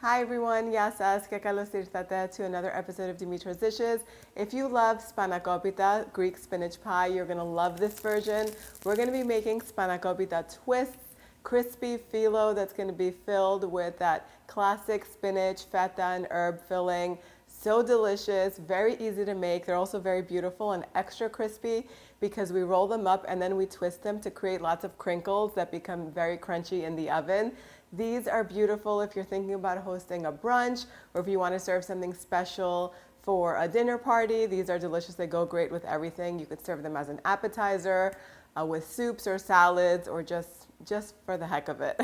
Hi everyone, Γεια σας και καλώς ήρθατε to another episode of Dimitra's Dishes. If you love Spanakopita, Greek spinach pie, you're going to love this version. We're going to be making Spanakopita twists, crispy phyllo that's going to be filled with that classic spinach, feta, and herb filling. So delicious, very easy to make. They're also very beautiful and extra crispy because we roll them up and then we twist them to create lots of crinkles that become very crunchy in the oven. These are beautiful if you're thinking about hosting a brunch or if you want to serve something special for a dinner party. These are delicious. They go great with everything. You could serve them as an appetizer, with soups or salads, or just for the heck of it.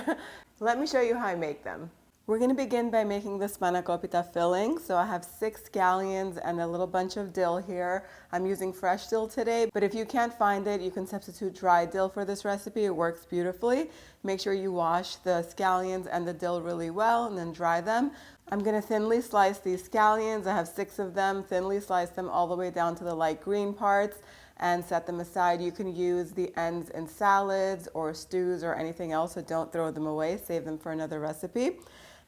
Let me show you how I make them. We're going to begin by making the Spanakopita filling. So I have 6 scallions and a little bunch of dill here. I'm using fresh dill today, but if you can't find it, you can substitute dry dill for this recipe. It works beautifully. Make sure you wash the scallions and the dill really well and then dry them. I'm going to thinly slice these scallions. I have 6 of them. Thinly slice them all the way down to the light green parts and set them aside. You can use the ends in salads or stews or anything else, so don't throw them away. Save them for another recipe.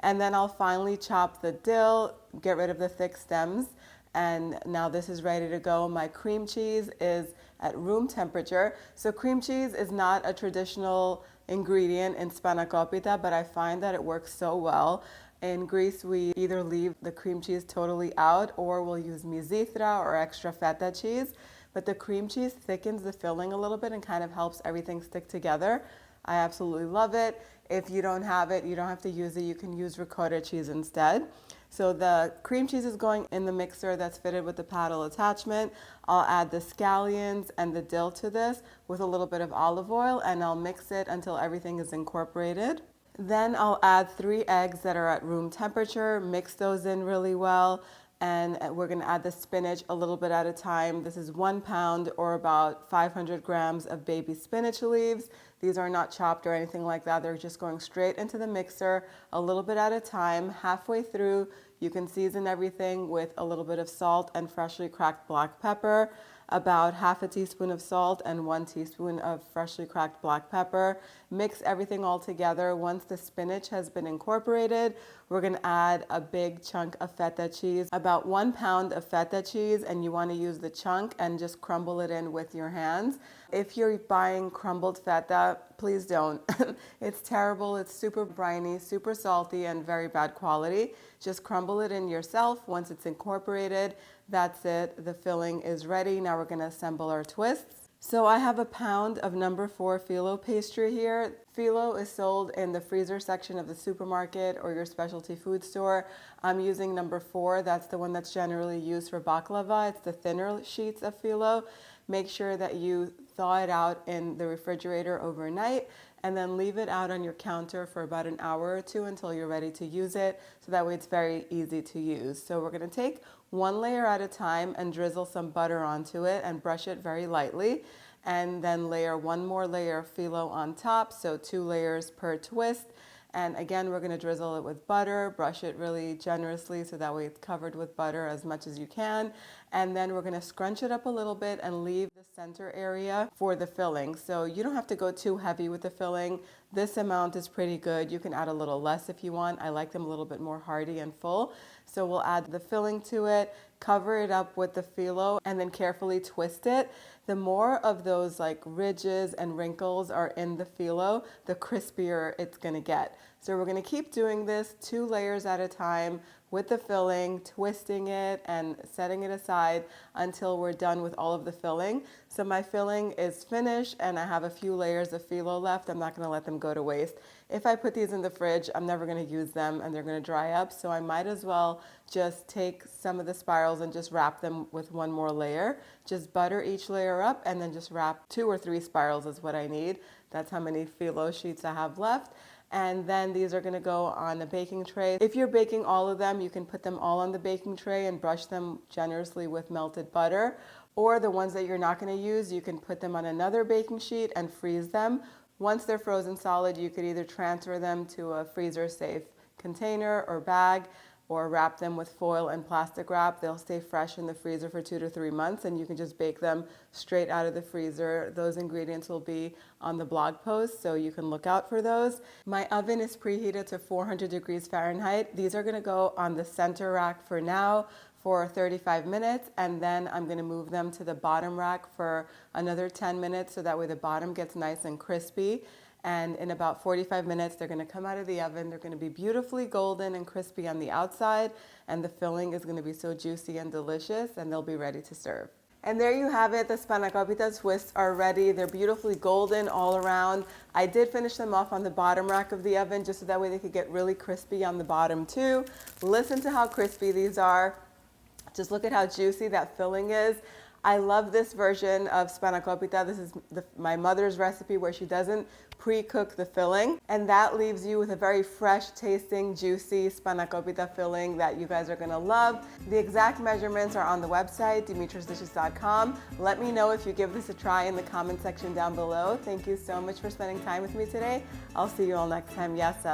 And then I'll finally chop the dill, get rid of the thick stems. And now this is ready to go. My cream cheese is at room temperature. So cream cheese is not a traditional ingredient in Spanakopita, but I find that it works so well. In Greece, we either leave the cream cheese totally out or we'll use mizithra or extra feta cheese. But the cream cheese thickens the filling a little bit and kind of helps everything stick together. I absolutely love it. If you don't have it, you don't have to use it. You can use ricotta cheese instead. So the cream cheese is going in the mixer that's fitted with the paddle attachment. I'll add the scallions and the dill to this with a little bit of olive oil, and I'll mix it until everything is incorporated. Then I'll add 3 eggs that are at room temperature, mix those in really well, and we're going to add the spinach a little bit at a time. This is 1 pound or about 500 grams of baby spinach leaves. These are not chopped or anything like that. They're just going straight into the mixer a little bit at a time. Halfway through, you can season everything with a little bit of salt and freshly cracked black pepper, about half a teaspoon of salt and 1 teaspoon of freshly cracked black pepper. Mix everything all together. Once the spinach has been incorporated, we're going to add a big chunk of feta cheese, about 1 pound of feta cheese, and you want to use the chunk and just crumble it in with your hands. If you're buying crumbled feta, please don't. It's terrible. It's super briny, super salty, and very bad quality. Just crumble it in yourself. Once it's incorporated, that's it. The filling is ready. Now we're going to assemble our twists. So I have a pound of number 4 phyllo pastry here. Phyllo is sold in the freezer section of the supermarket or your specialty food store. I'm using number 4. That's the one that's generally used for baklava. It's the thinner sheets of phyllo. Make sure that you thaw it out in the refrigerator overnight and then leave it out on your counter for about an hour or 2 until you're ready to use it. So that way it's very easy to use. So we're going to take 1 layer at a time and drizzle some butter onto it and brush it very lightly. And then layer 1 more layer of phyllo on top, so 2 layers per twist. And again, we're going to drizzle it with butter, brush it really generously so that way it's covered with butter as much as you can. And then we're going to scrunch it up a little bit and leave the center area for the filling. So you don't have to go too heavy with the filling. This amount is pretty good. You can add a little less if you want. I like them a little bit more hearty and full. So we'll add the filling to it, cover it up with the phyllo, and then carefully twist it. The more of those like ridges and wrinkles are in the phyllo, the crispier it's going to get. So we're going to keep doing this 2 layers at a time with the filling, twisting it and setting it aside until we're done with all of the filling. So my filling is finished and I have a few layers of phyllo left. I'm not going to let them go to waste. If I put these in the fridge, I'm never going to use them and they're going to dry up. So I might as well just take some of the spirals and just wrap them with 1 more layer. Just butter each layer up and then just wrap 2 or 3 spirals is what I need. That's how many phyllo sheets I have left. And then these are going to go on a baking tray. If you're baking all of them, you can put them all on the baking tray and brush them generously with melted butter. Or the ones that you're not going to use, you can put them on another baking sheet and freeze them. Once they're frozen solid, you could either transfer them to a freezer safe container or bag. or wrap them with foil and plastic wrap. They'll stay fresh in the freezer for 2 to 3 months, and you can just bake them straight out of the freezer. Those ingredients will be on the blog post, so you can look out for those. My oven is preheated to 400 degrees Fahrenheit. These are gonna go on the center rack for now for 35 minutes, and then I'm gonna move them to the bottom rack for another 10 minutes, so that way the bottom gets nice and crispy. And in about 45 minutes, they're gonna come out of the oven. They're gonna be beautifully golden and crispy on the outside, and the filling is gonna be so juicy and delicious, and they'll be ready to serve. And there you have it. The Spanakopita twists are ready. They're beautifully golden all around. I did finish them off on the bottom rack of the oven, just so that way they could get really crispy on the bottom too. Listen to how crispy these are. Just look at how juicy that filling is. I love this version of Spanakopita. This is my mother's recipe where she doesn't pre-cook the filling, and that leaves you with a very fresh tasting, juicy Spanakopita filling that you guys are gonna love. The exact measurements are on the website, dimitrasdishes.com. Let me know if you give this a try in the comment section down below. Thank you so much for spending time with me today. I'll see you all next time. Yes,